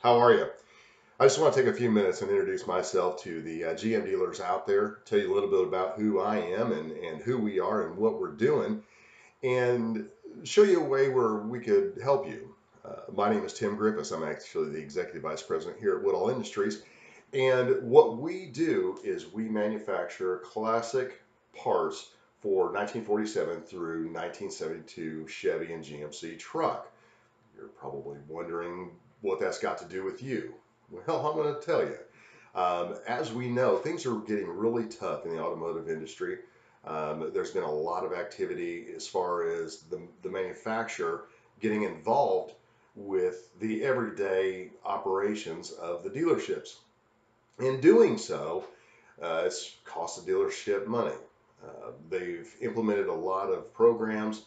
How are you? I just want to take a few minutes and introduce myself to the GM dealers out there, tell you a little bit about who I am and who we are and what we're doing, and show you a way where we could help you. My name is Tim Griffiths. I'm actually the Executive Vice President here at Woodall Industries. And what we do is we manufacture classic parts for 1947 through 1972 Chevy and GMC truck. You're probably wondering what that's got to do with you. Well, I'm going to tell you. As we know, things are getting really tough in the automotive industry. There's been a lot of activity as far as the manufacturer getting involved with the everyday operations of the dealerships. In doing so, it's cost the dealership money. They've implemented a lot of programs,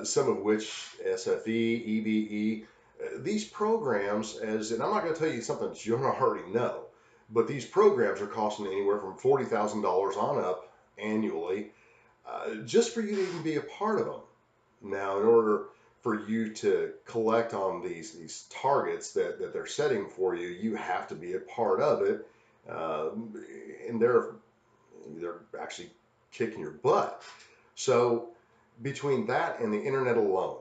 some of which SFE, EBE, these programs, and I'm not going to tell you something that you don't already know, but these programs are costing anywhere from $40,000 on up annually, just for you to even be a part of them. Now, in order for you to collect on these targets that they're setting for you, you have to be a part of it, and they're actually kicking your butt. So between that and the internet alone,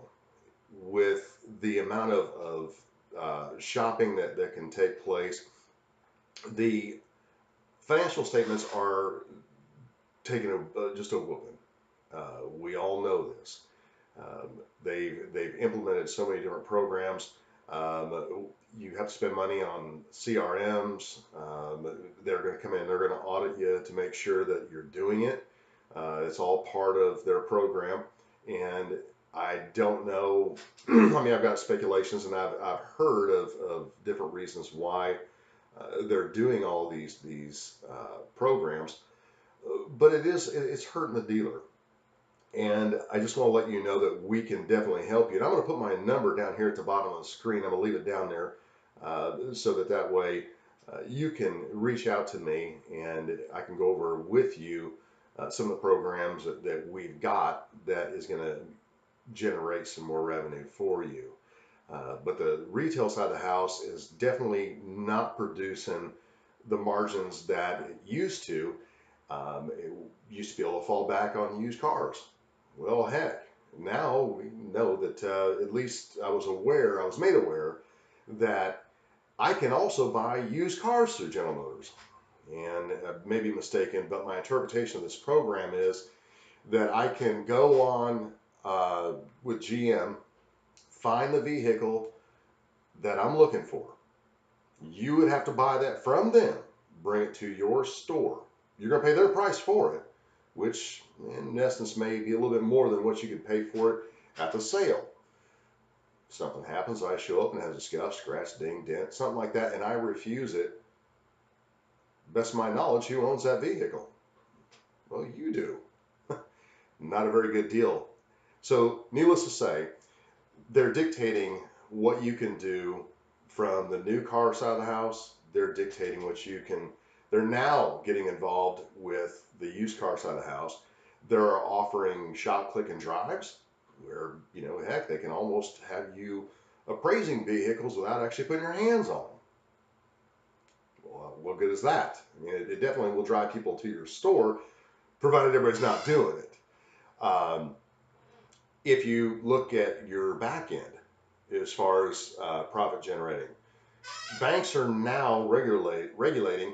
with the amount of shopping that can take place, the financial statements are taking just a whooping. We all know this. They've implemented so many different programs. You have to spend money on CRMs. They're going to come in, they're going to audit you to make sure that you're doing it. It's all part of their program. And I don't know. I mean, I've got speculations, and I've heard of different reasons why they're doing all these programs, but it's hurting the dealer. And I just want to let you know that we can definitely help you. And I'm going to put my number down here at the bottom of the screen. I'm going to leave it down there so that way you can reach out to me and I can go over with you some of the programs that we've got that is going to generate some more revenue for you. But the retail side of the house is definitely not producing the margins that it used to. It used to be able to fall back on used cars. Well, heck, now we know that at least I was made aware that I can also buy used cars through General Motors. And I may be mistaken, but my interpretation of this program is that I can go on with GM, find the vehicle that I'm looking for. You would have to buy that from them, bring it to your store. You're going to pay their price for it, which in essence may be a little bit more than what you could pay for it at the sale. Something happens, I show up and it has a scuff, scratch, ding, dent, something like that, and I refuse it. Best of my knowledge, who owns that vehicle? Well, you do. Not a very good deal. So needless to say, they're dictating what you can do from the new car side of the house. They're dictating what you can. They're now getting involved with the used car side of the house. They're offering shop, click, and drives where, heck, they can almost have you appraising vehicles without actually putting your hands on them. Well, what good is that? I mean, it definitely will drive people to your store, provided everybody's not doing it. If you look at your back end as far as profit generating, banks are now regulating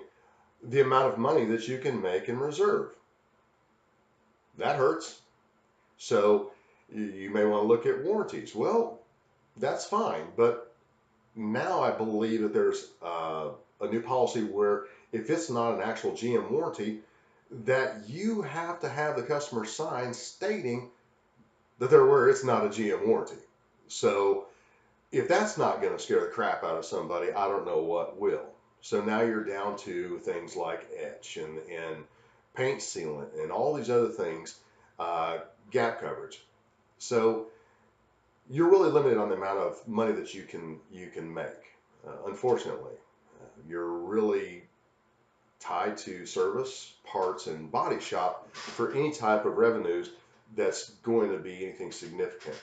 the amount of money that you can make in reserve. That hurts. So you may want to look at warranties. Well, that's fine, but now I believe that there's a new policy where if it's not an actual GM warranty, that you have to have the customer sign stating that they're aware it's not a GM warranty. So if that's not going to scare the crap out of somebody, I don't know what will. So now you're down to things like etch and paint sealant and all these other things, gap coverage. So you're really limited on the amount of money that you can make. Unfortunately, you're really tied to service, parts, and body shop for any type of revenues that's going to be anything significant.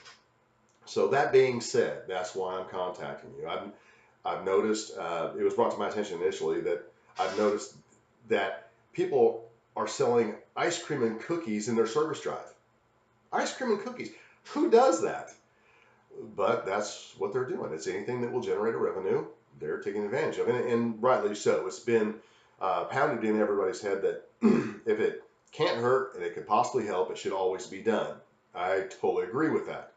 So that being said, that's why I'm contacting you. I've noticed, it was brought to my attention initially that I've noticed that people are selling ice cream and cookies in their service drive. Ice cream and cookies. Who does that? But that's what they're doing. It's anything that will generate a revenue, they're taking advantage of it, and rightly so. It's been pounded in everybody's head that if it can't hurt and it could possibly help, it should always be done. I totally agree with that.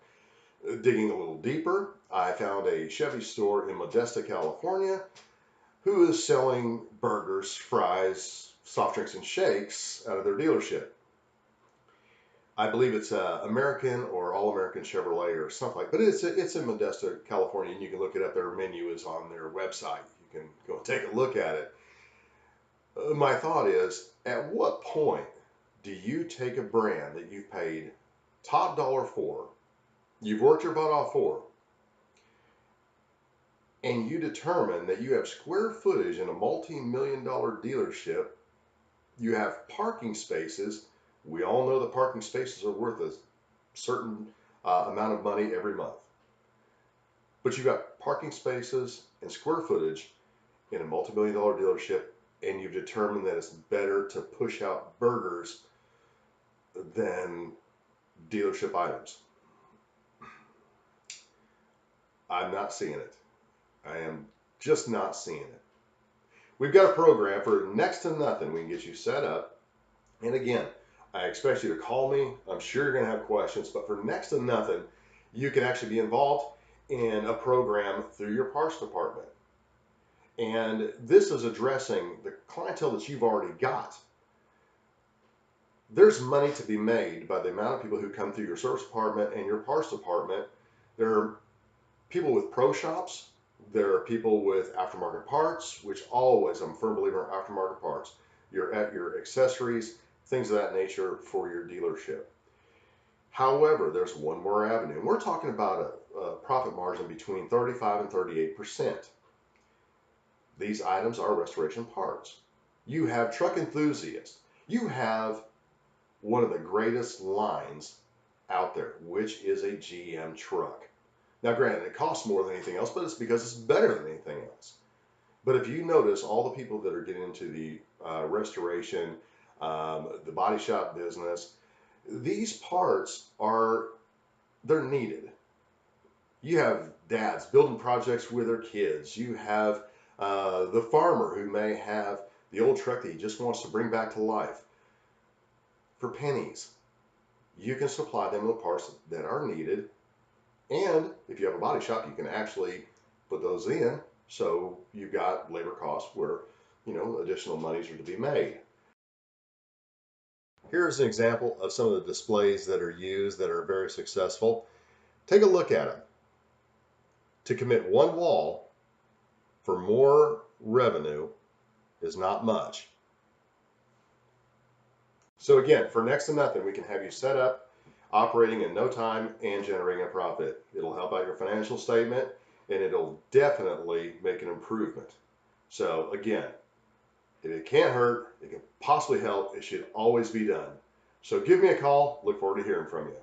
Digging a little deeper, I found a Chevy store in Modesta, California, who is selling burgers, fries, soft drinks, and shakes out of their dealership. I believe it's American or All American Chevrolet or something like. But it's in Modesto, California, and you can look it up. Their menu is on their website. You can go take a look at it. My thought is, at what point do you take a brand that you've paid top dollar for, you've worked your butt off for, and you determine that you have square footage in a multi-million-dollar dealership, you have parking spaces. We all know that parking spaces are worth a certain amount of money every month. But you've got parking spaces and square footage in a multi-million-dollar dealership, and you've determined that it's better to push out burgers than dealership items. I'm not seeing it. I am just not seeing it. We've got a program for next to nothing. We can get you set up. And again, I expect you to call me. I'm sure you're going to have questions, but for next to nothing, you can actually be involved in a program through your parts department. And this is addressing the clientele that you've already got. There's money to be made by the amount of people who come through your service department and your parts department. There are people with pro shops. There are people with aftermarket parts, which always, I'm a firm believer in aftermarket parts. You're at your accessories, things of that nature for your dealership. However, there's one more avenue. And we're talking about a profit margin between 35 and 38%. These items are restoration parts. You have truck enthusiasts. You have one of the greatest lines out there, which is a GM truck. Now, granted, it costs more than anything else, but it's because it's better than anything else. But if you notice, all the people that are getting into the restoration, the body shop business, these parts they're needed. You have dads building projects with their kids. You have the farmer who may have the old truck that he just wants to bring back to life. For pennies, you can supply them with parts that are needed. And if you have a body shop, you can actually put those in. So you've got labor costs where, additional monies are to be made. Here's an example of some of the displays that are used that are very successful. Take a look at them. To commit one wall for more revenue is not much. So again, for next to nothing, we can have you set up, operating in no time, and generating a profit. It'll help out your financial statement, and it'll definitely make an improvement. So again, if it can't hurt, it can possibly help, it should always be done. So give me a call. Look forward to hearing from you.